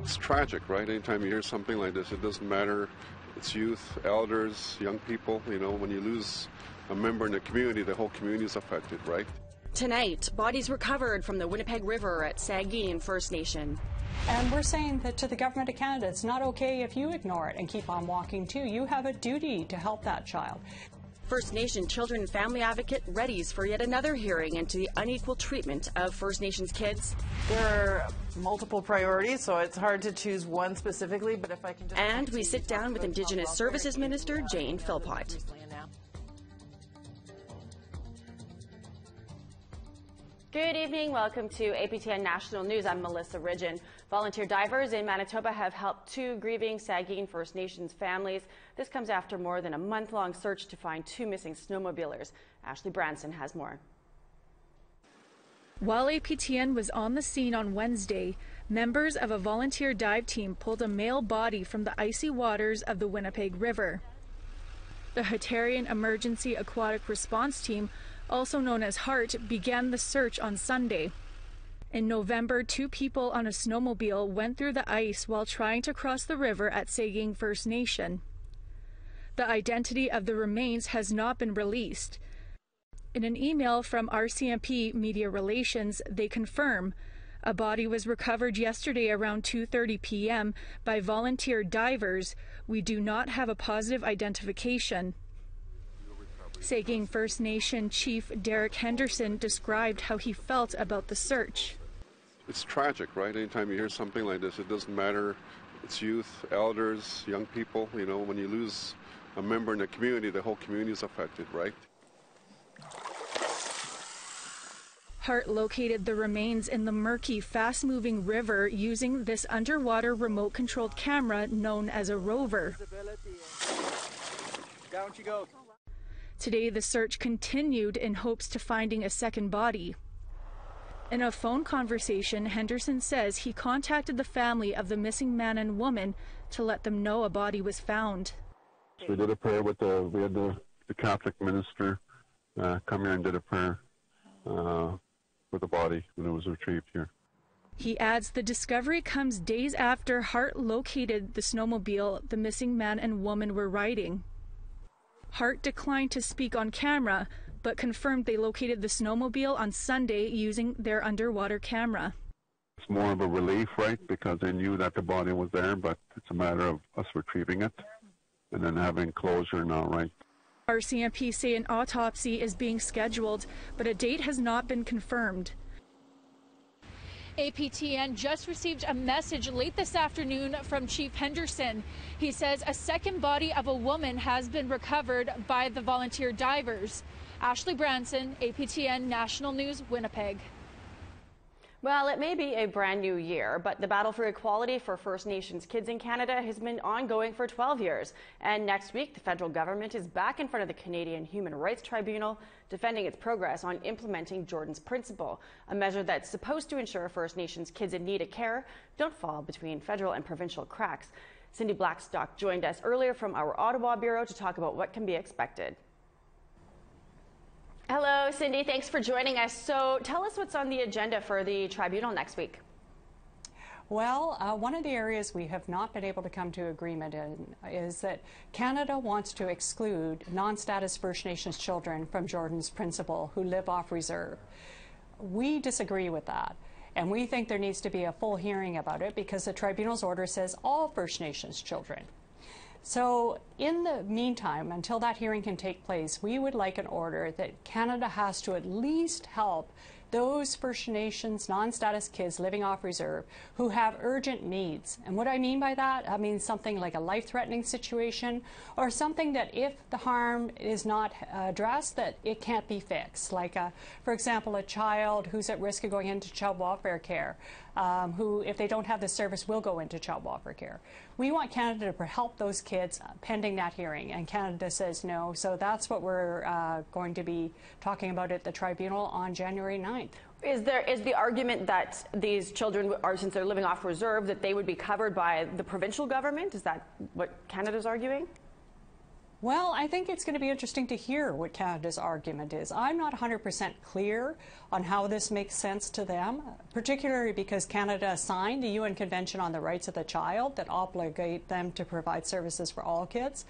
It's tragic, right? Anytime you hear something like this, it doesn't matter. It's youth, elders, young people. You know, when you lose a member in the community, the whole community is affected, right? Tonight, bodies recovered from the Winnipeg River at Sagkeeng First Nation. And we're saying that to the Government of Canada, it's not okay if you ignore it and keep on walking too. You have a duty to help that child. First Nation children and family advocate readies for yet another hearing into the unequal treatment of First Nations kids. There are multiple priorities, so it's hard to choose one specifically, but if I can just... And we sit down with Indigenous Services Minister Jane Philpott. Good evening. Welcome to APTN National News. I'm Melissa Ridgen. Volunteer divers in Manitoba have helped 2 grieving Sagkeeng First Nations families. This comes after more than a month-long search to find 2 missing snowmobilers. Ashley Branson has more. While APTN was on the scene on Wednesday, members of a volunteer dive team pulled a male body from the icy waters of the Winnipeg River. The Hatarian Emergency Aquatic Response Team, also known as HART, began the search on Sunday. In November, 2 people on a snowmobile went through the ice while trying to cross the river at Sagkeeng First Nation. The identity of the remains has not been released. In an email from RCMP Media Relations, they confirm a body was recovered yesterday around 2:30 p.m. by volunteer divers. We do not have a positive identification. Sagkeeng First Nation Chief Derek Henderson described how he felt about the search. It's tragic, right? Anytime you hear something like this, it doesn't matter. It's youth, elders, young people. You know, when you lose a member in the community, the whole community is affected, right? HART located the remains in the murky, fast-moving river using this underwater remote-controlled camera known as a rover. Down she goes. Today, the search continued in hopes to finding a second body. In a phone conversation, Henderson says he contacted the family of the missing man and woman to let them know a body was found. We did a prayer with we had the Catholic minister come here and did a prayer for the body when it was retrieved here. He adds the discovery comes days after HART located the snowmobile the missing man and woman were riding. HART declined to speak on camera, but confirmed they located the snowmobile on Sunday using their underwater camera. It's more of a relief, right, because they knew that the body was there, but it's a matter of us retrieving it and then having closure now, right? RCMP say an autopsy is being scheduled, but a date has not been confirmed. APTN just received a message late this afternoon from Chief Henderson. He says a second body of a woman has been recovered by the volunteer divers. Ashley Branson, APTN National News, Winnipeg. Well, it may be a brand new year, but the battle for equality for First Nations kids in Canada has been ongoing for 12 years. And next week, the federal government is back in front of the Canadian Human Rights Tribunal, defending its progress on implementing Jordan's Principle, a measure that's supposed to ensure First Nations kids in need of care don't fall between federal and provincial cracks. Cindy Blackstock joined us earlier from our Ottawa bureau to talk about what can be expected. Hello, Cindy. Thanks for joining us. So tell us what's on the agenda for the tribunal next week. Well, one of the areas we have not been able to come to agreement in is that Canada wants to exclude non-status First Nations children from Jordan's Principle who live off reserve. We disagree with that, and we think there needs to be a full hearing about it because the tribunal's order says all First Nations children. So in the meantime, until that hearing can take place, we would like an order that Canada has to at least help those First Nations non-status kids living off reserve who have urgent needs. And what I mean by that, I mean something like a life-threatening situation or something that if the harm is not addressed, that it can't be fixed. Like, for example, a child who's at risk of going into child welfare care, who, if they don't have this service, will go into child welfare care. We want Canada to help those kids pending that hearing, and Canada says no. So that's what we're going to be talking about at the tribunal on January 9th. Is the argument that these children are, since they're living off reserve, that they would be covered by the provincial government? Is that what Canada's arguing? Well, I think it's going to be interesting to hear what Canada's argument is. I'm not 100% clear on how this makes sense to them, particularly because Canada signed the UN Convention on the Rights of the Child that obligate them to provide services for all kids.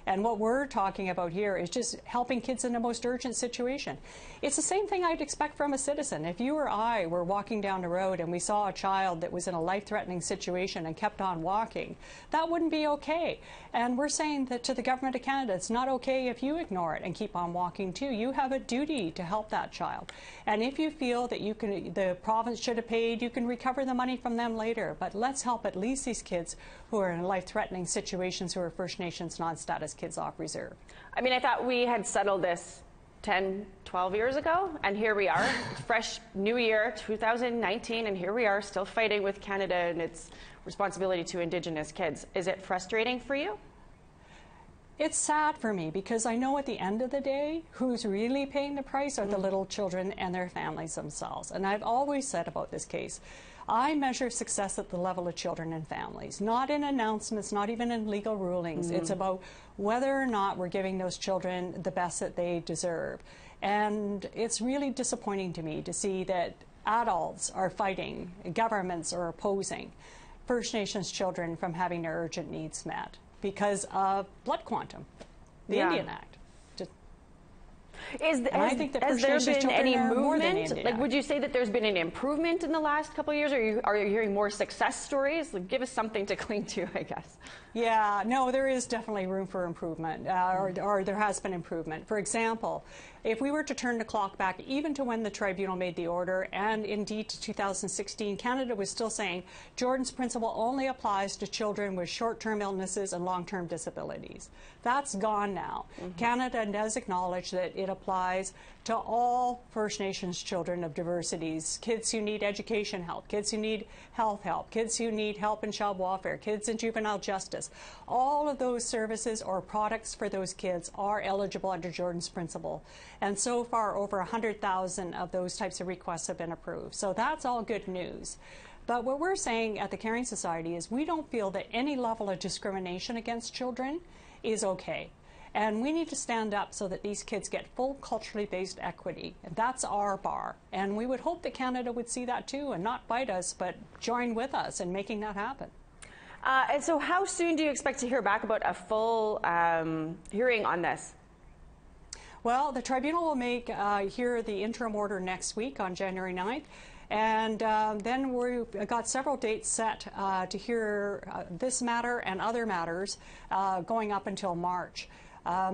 And what we're talking about here is just helping kids in the most urgent situation. It's the same thing I'd expect from a citizen. If you or I were walking down the road and we saw a child that was in a life-threatening situation and kept on walking, that wouldn't be okay. And we're saying that to the Government of Canada, it's not okay if you ignore it and keep on walking too. You have a duty to help that child. And if you feel that the province should have paid, you can recover the money from them later. But let's help at least these kids who are in life-threatening situations who are First Nations non-status kids off reserve. I mean, I thought we had settled this 10, 12 years ago, and here we are, fresh new year, 2019, and here we are still fighting with Canada and its responsibility to Indigenous kids. Is it frustrating for you? It's sad for me because I know at the end of the day, who's really paying the price are the little children and their families themselves. And I've always said about this case, I measure success at the level of children and families, not in announcements, not even in legal rulings. It's about whether or not we're giving those children the best that they deserve. And it's really disappointing to me to see that adults are fighting, governments are opposing First Nations children from having their urgent needs met because of blood quantum, the Indian Act. Has there been any movement? Like, would you say that there's been an improvement in the last couple of years, or are you hearing more success stories? Like, give us something to cling to, I guess. Yeah, no, there is definitely room for improvement, or there has been improvement. For example, if we were to turn the clock back even to when the tribunal made the order, and indeed to 2016, Canada was still saying Jordan's principle only applies to children with short-term illnesses and long-term disabilities. That's gone now. Canada does acknowledge that it applies to all First Nations children of diversities, kids who need education help, kids who need health help, kids who need help in child welfare, kids in juvenile justice. All of those services or products for those kids are eligible under Jordan's principle. And so far, over 100,000 of those types of requests have been approved. So that's all good news. But what we're saying at the Caring Society is we don't feel that any level of discrimination against children is okay. And we need to stand up so that these kids get full culturally based equity. And that's our bar. And we would hope that Canada would see that too and not fight us, but join with us in making that happen. And so how soon do you expect to hear back about a full hearing on this? Well, the tribunal will hear the interim order next week on January 9th. And then we've got several dates set to hear this matter and other matters going up until March.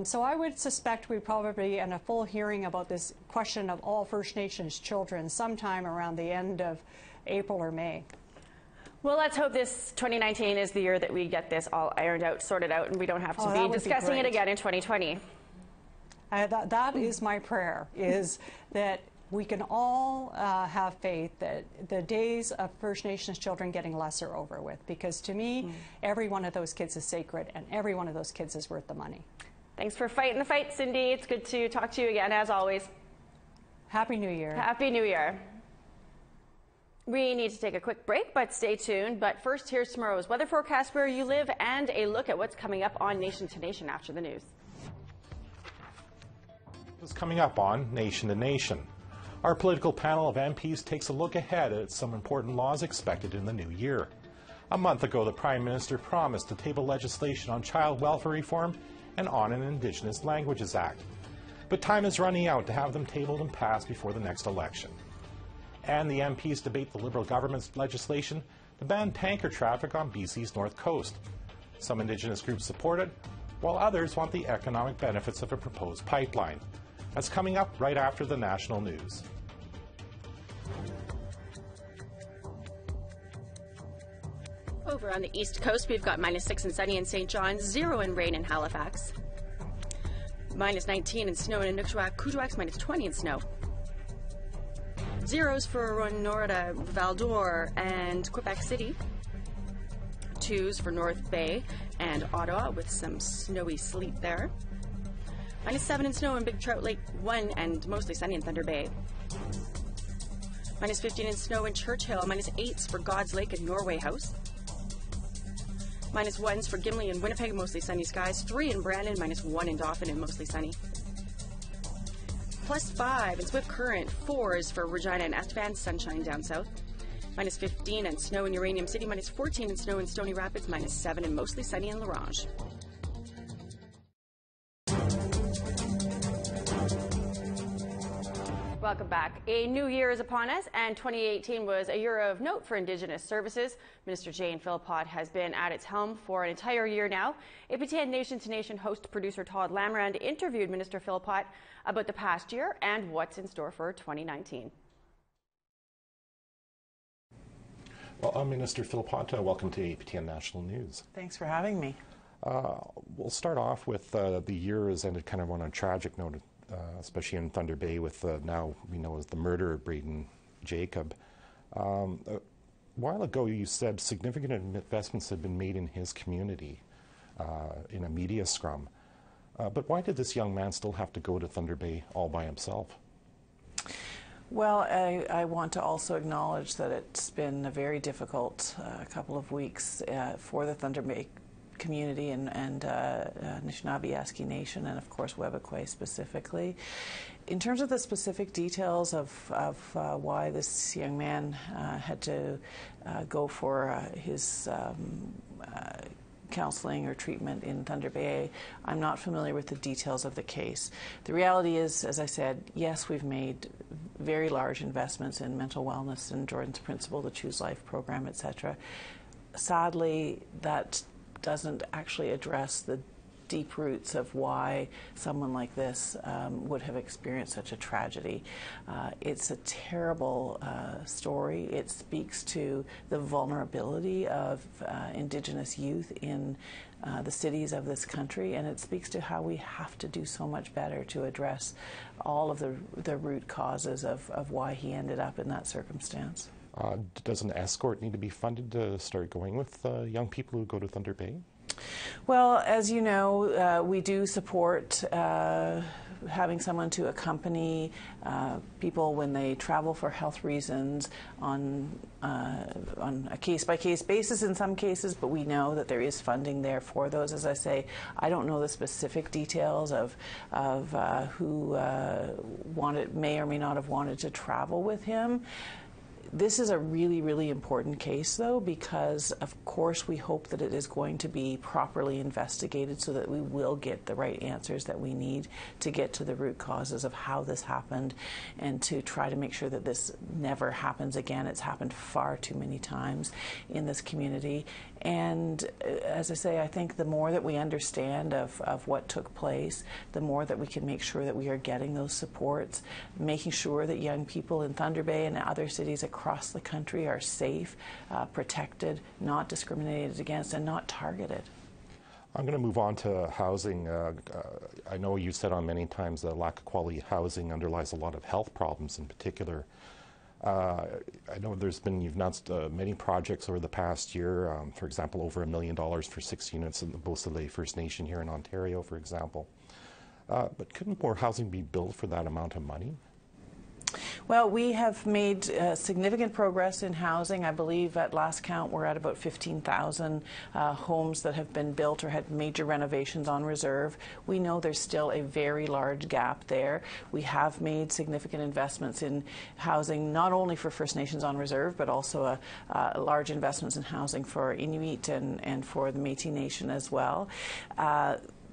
So I would suspect we'd probably be in a full hearing about this question of all First Nations children sometime around the end of April or May. Well, let's hope this 2019 is the year that we get this all ironed out, sorted out, and we don't have to be discussing it again in 2020. That is my prayer, is that we can all have faith that the days of First Nations children getting less are over with. Because to me, every one of those kids is sacred, and every one of those kids is worth the money. Thanks for fighting the fight, Cindy. It's good to talk to you again, as always. Happy New Year. Happy New Year. We need to take a quick break, but stay tuned. But first, here's tomorrow's weather forecast where you live and a look at what's coming up on Nation to Nation after the news. What's coming up on Nation to Nation? Our political panel of MPs takes a look ahead at some important laws expected in the new year. A month ago, the Prime Minister promised to table legislation on child welfare reform and on an Indigenous Languages Act. But time is running out to have them tabled and passed before the next election. And the MPs debate the Liberal government's legislation to ban tanker traffic on BC's north coast. Some Indigenous groups support it, while others want the economic benefits of a proposed pipeline. That's coming up right after the national news. Over on the east coast, we've got -6 and sunny in St. John's, 0 and rain in Halifax, -19 and snow in Inukjuak, Kuujjuaq's -20 and snow. 0s for Norada, Val-d'Or, and Quebec City. 2s for North Bay and Ottawa with some snowy sleet there. -7 and snow in Big Trout Lake 1 and mostly sunny in Thunder Bay. -15 and snow in Churchill, -8s for God's Lake and Norway House. -1s for Gimli and Winnipeg, mostly sunny skies. 3 in Brandon, -1 in Dauphin, and mostly sunny. +5 in Swift Current. 4s for Regina and Estevan, sunshine down south. -15 and snow in Uranium City. -14 and snow in Stony Rapids. -7 and mostly sunny in La Ronge. Welcome back. A new year is upon us, and 2018 was a year of note for Indigenous services. Minister Jane Philpott has been at its helm for an entire year now. APTN Nation to Nation host producer Todd Lamrand interviewed Minister Philpott about the past year and what's in store for 2019. Well, Minister Philpott, welcome to APTN National News. Thanks for having me. We'll start off with the year has ended kind of on a tragic note, especially in Thunder Bay with now we know as the murder of Braden Jacob. A while ago you said significant investments had been made in his community in a media scrum. But why did this young man still have to go to Thunder Bay all by himself? Well, I want to also acknowledge that it's been a very difficult couple of weeks for the Thunder Bay community and Anishinaabe Nation, and of course Webekwe specifically. In terms of the specific details of why this young man had to go for his counseling or treatment in Thunder Bay, I'm not familiar with the details of the case. The reality is, as I said, yes, we've made very large investments in mental wellness and Jordan's Principle, the Choose Life program, etc. Sadly, that doesn't actually address the deep roots of why someone like this would have experienced such a tragedy. It's a terrible story. It speaks to the vulnerability of Indigenous youth in the cities of this country, and it speaks to how we have to do so much better to address all of the root causes of why he ended up in that circumstance. Does an escort need to be funded to start going with young people who go to Thunder Bay? Well, as you know, we do support having someone to accompany people when they travel for health reasons on a case-by-case basis in some cases, but we know that there is funding there for those. As I say, I don't know the specific details of who may or may not have wanted to travel with him. This is a really, really important case, though, because, of course, we hope that it is going to be properly investigated so that we will get the right answers that we need to get to the root causes of how this happened and to try to make sure that this never happens again. It's happened far too many times in this community. And as I say, I think the more that we understand of what took place, the more that we can make sure that we are getting those supports, making sure that young people in Thunder Bay and other cities across the country are safe, protected, not discriminated against, and not targeted. I'm going to move on to housing. I know you said on many times that lack of quality housing underlies a lot of health problems in particular. I know you've announced many projects over the past year, for example, over $1 million for 6 units in the Beausoleil First Nation here in Ontario, for example. But couldn't more housing be built for that amount of money? Well, we have made significant progress in housing. I believe at last count we're at about 15,000 homes that have been built or had major renovations on reserve. We know there's still a very large gap there. We have made significant investments in housing, not only for First Nations on reserve, but also large investments in housing for Inuit and for the Métis Nation as well.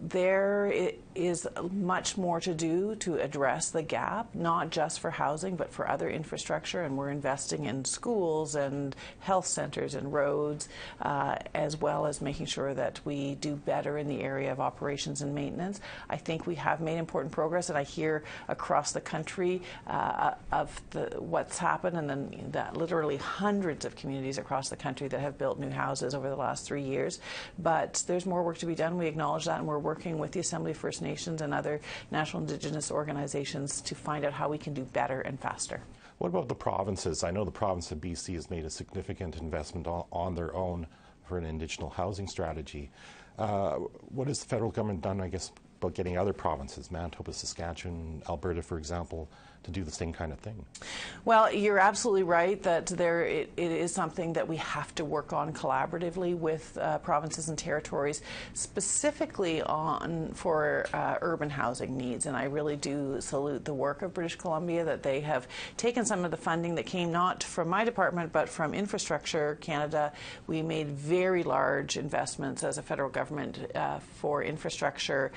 There is much more to do to address the gap, not just for housing, but for other infrastructure, and we're investing in schools and health centers and roads, as well as making sure that we do better in the area of operations and maintenance. I think we have made important progress, and I hear across the country of what's happened, and then that literally hundreds of communities across the country that have built new houses over the last 3 years. But there's more work to be done. We acknowledge that, and we're working with the Assembly of First Nations and other national Indigenous organizations to find out how we can do better and faster. What about the provinces? I know the province of BC has made a significant investment on their own for an Indigenous housing strategy. What has the federal government done, I guess, about getting other provinces, Manitoba, Saskatchewan, Alberta, for example, to do the same kind of thing? Well, you're absolutely right that it is something that we have to work on collaboratively with provinces and territories, specifically for urban housing needs. And I really do salute the work of British Columbia, that they have taken some of the funding that came not from my department but from Infrastructure Canada. We made very large investments as a federal government for infrastructure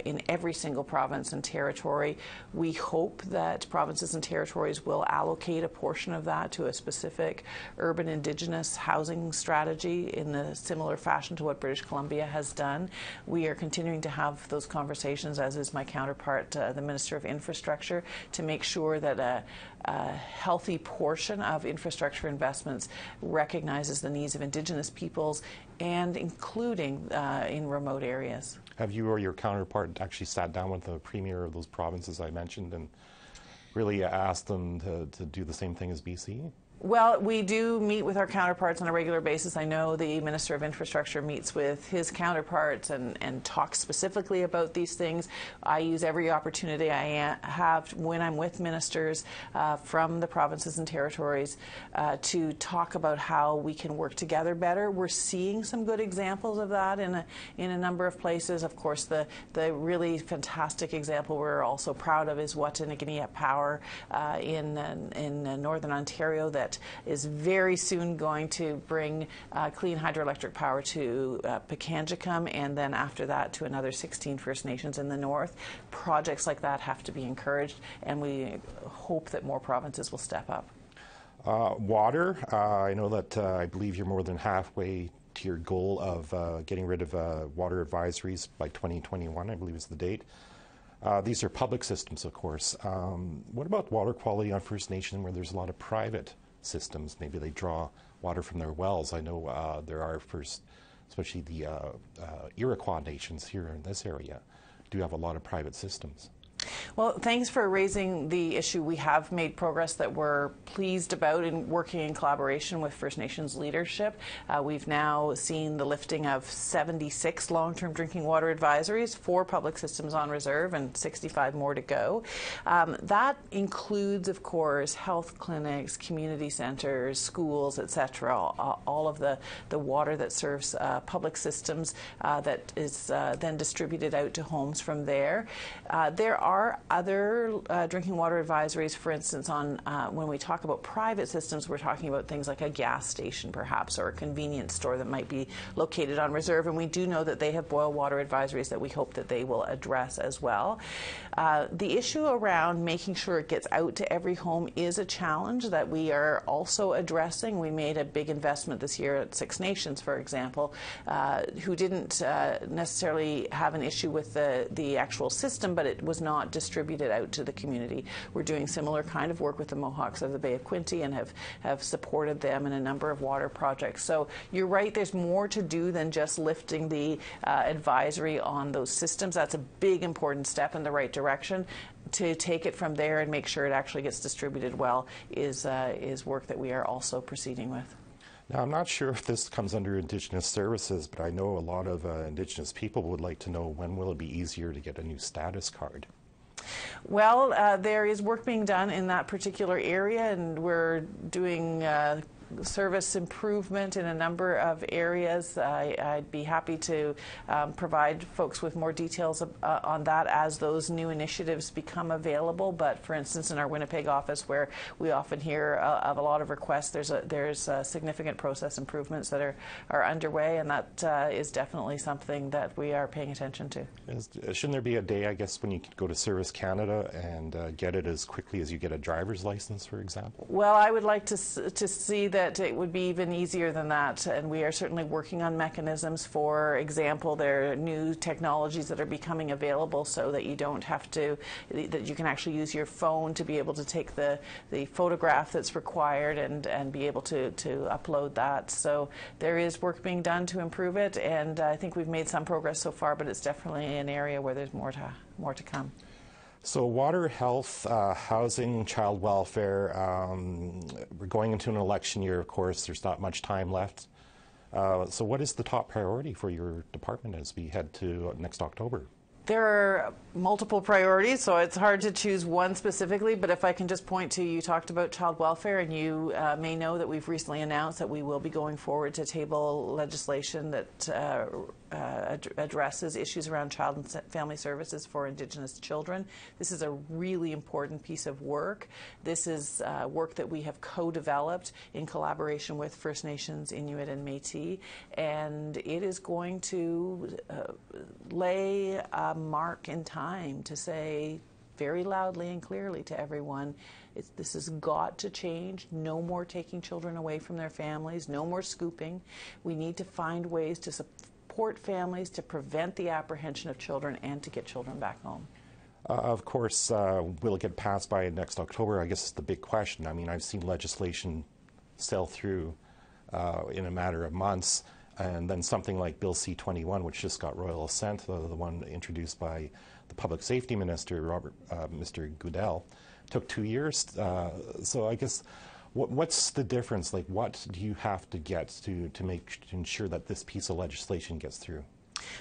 in every single province and territory. We hope that provinces and territories will allocate a portion of that to a specific urban Indigenous housing strategy in a similar fashion to what British Columbia has done. We are continuing to have those conversations, as is my counterpart, the Minister of Infrastructure, to make sure that a healthy portion of infrastructure investments recognizes the needs of Indigenous peoples, and including in remote areas. Have you or your counterpart actually sat down with the premier of those provinces I mentioned and really asked them to do the same thing as BC? Well, we do meet with our counterparts on a regular basis. I know the Minister of Infrastructure meets with his counterparts and talks specifically about these things. I use every opportunity I have when I'm with ministers from the provinces and territories to talk about how we can work together better. We're seeing some good examples of that in a number of places. Of course, the really fantastic example we're also proud of is Wataynikaneyap Power in Northern Ontario, that is very soon going to bring clean hydroelectric power to Pikangikum, and then after that to another 16 First Nations in the north. Projects like that have to be encouraged, and we hope that more provinces will step up. Water, I know that I believe you're more than halfway to your goal of getting rid of water advisories by 2021, I believe is the date. These are public systems, of course. What about water quality on First Nation where there's a lot of private systems? Maybe they draw water from their wells. I know there are especially the Iroquois nations here in this area do have a lot of private systems. Well, thanks for raising the issue. We have made progress that we're pleased about in working in collaboration with First Nations leadership. We've now seen the lifting of 76 long-term drinking water advisories, 4 public systems on reserve, and 65 more to go. That includes, of course, health clinics, community centers, schools, etc. All of the water that serves public systems that is then distributed out to homes from there. There are other drinking water advisories, for instance, on when we talk about private systems, we're talking about things like a gas station, perhaps, or a convenience store that might be located on reserve. And we do know that they have boil water advisories that we hope that they will address as well. The issue around making sure it gets out to every home is a challenge that we are also addressing. We made a big investment this year at Six Nations, for example, who didn't necessarily have an issue with the actual system, but it was not distributed out to the community. We're doing similar kind of work with the Mohawks of the Bay of Quinte and have supported them in a number of water projects. So you're right, there's more to do than just lifting the advisory on those systems. That's a big, important step in the right direction. To take it from there and make sure it actually gets distributed well is work that we are also proceeding with. Now, I'm not sure if this comes under Indigenous services, but I know a lot of Indigenous people would like to know when will it be easier to get a new status card? Well, there is work being done in that particular area, and we're doing service improvement in a number of areas. I'd be happy to provide folks with more details on that as those new initiatives become available. But for instance, in our Winnipeg office, where we often hear of a lot of requests, there's significant process improvements that are underway, and that is definitely something that we are paying attention to. Shouldn't there be a day, I guess, when you could go to Service Canada and get it as quickly as you get a driver's license, for example? Well, I would like to see that it would be even easier than that, and we are certainly working on mechanisms. For example, there are new technologies that are becoming available so that you don't have to, that you can actually use your phone to be able to take the photograph that's required and be able to upload that. So there is work being done to improve it, and I think we've made some progress so far, but it's definitely an area where there's more to come. So water, health, housing, child welfare, we're going into an election year, of course. There's not much time left. So what is the top priority for your department as we head to next October? There are multiple priorities, so it's hard to choose one specifically, but if I can just point to, you talked about child welfare, and you may know that we've recently announced that we will be going forward to table legislation that addresses issues around child and family services for Indigenous children. This is a really important piece of work. This is work that we have co-developed in collaboration with First Nations, Inuit, and Métis, and it is going to lay a mark in time to say very loudly and clearly to everyone, this has got to change. No more taking children away from their families, no more scooping. We need to find ways to support families, to prevent the apprehension of children, and to get children back home. Of course, will it get passed by next October? I guess is the big question. I mean, I've seen legislation sail through in a matter of months, and then something like Bill C-21, which just got royal assent, the one introduced by the Public Safety Minister, Mr. Goodell, took 2 years. So I guess, what's the difference? Like, what do you have to get to ensure that this piece of legislation gets through?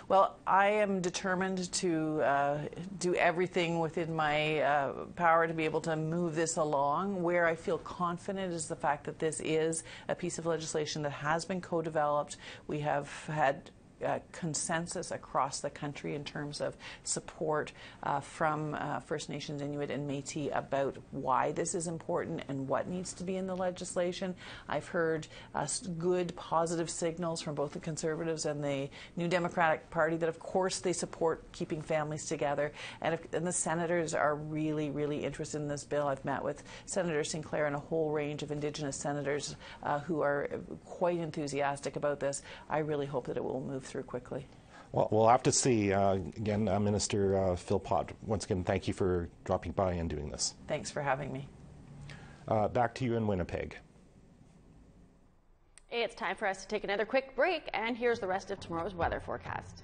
Well, I am determined to do everything within my power to be able to move this along. Where I feel confident is the fact that this is a piece of legislation that has been co-developed. We have had consensus across the country in terms of support from First Nations, Inuit, and Métis about why this is important and what needs to be in the legislation. I've heard good, positive signals from both the Conservatives and the New Democratic Party that, of course, they support keeping families together. And the senators are really, really interested in this bill. I've met with Senator Sinclair and a whole range of Indigenous senators who are quite enthusiastic about this. I really hope that it will move through quickly. Well, we'll have to see. Again, Minister Philpott, once again, thank you for dropping by and doing this. Thanks for having me. Back to you in Winnipeg. It's time for us to take another quick break, and here's the rest of tomorrow's weather forecast.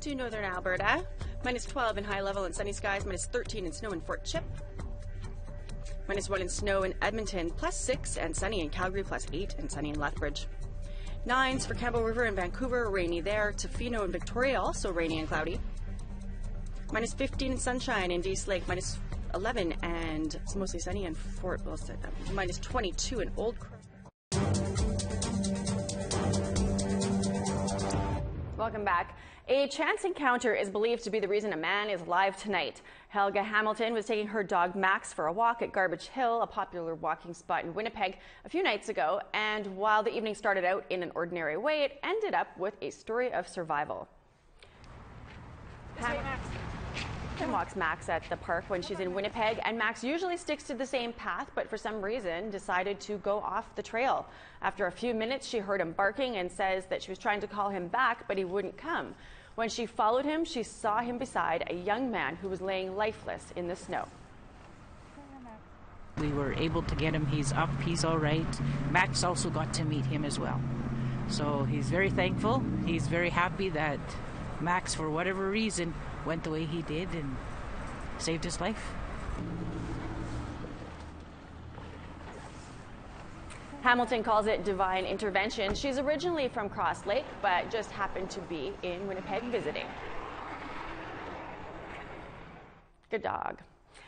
To northern Alberta, -12 in high level and sunny skies, -13 in snow in Fort Chip. -1 in snow in Edmonton, +6 and sunny in Calgary, +8 and sunny in Lethbridge. 9s for Campbell River and Vancouver, rainy there. Tofino and Victoria, also rainy and cloudy. -15 in sunshine in Dease Lake, -11 and it's mostly sunny in Fort Wilson, -22 in Old Crow. Welcome back. A chance encounter is believed to be the reason a man is alive tonight. Helga Hamilton was taking her dog Max for a walk at Garbage Hill, a popular walking spot in Winnipeg, a few nights ago, and while the evening started out in an ordinary way, it ended up with a story of survival. Hamilton walks Max at the park when she's in Winnipeg, and Max usually sticks to the same path, but for some reason decided to go off the trail. After a few minutes, she heard him barking and says that she was trying to call him back, but he wouldn't come. When she followed him, she saw him beside a young man who was laying lifeless in the snow. We were able to get him. He's up. He's all right. Max also got to meet him as well. So he's very thankful. He's very happy that Max, for whatever reason, went the way he did and saved his life. Hamilton calls it divine intervention. She's originally from Cross Lake, but just happened to be in Winnipeg visiting. Good dog.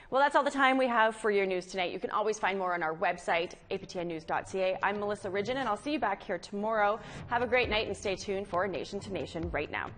Well, that's all the time we have for your news tonight. You can always find more on our website, aptnnews.ca. I'm Melissa Ridgen, and I'll see you back here tomorrow. Have a great night and stay tuned for Nation to Nation right now.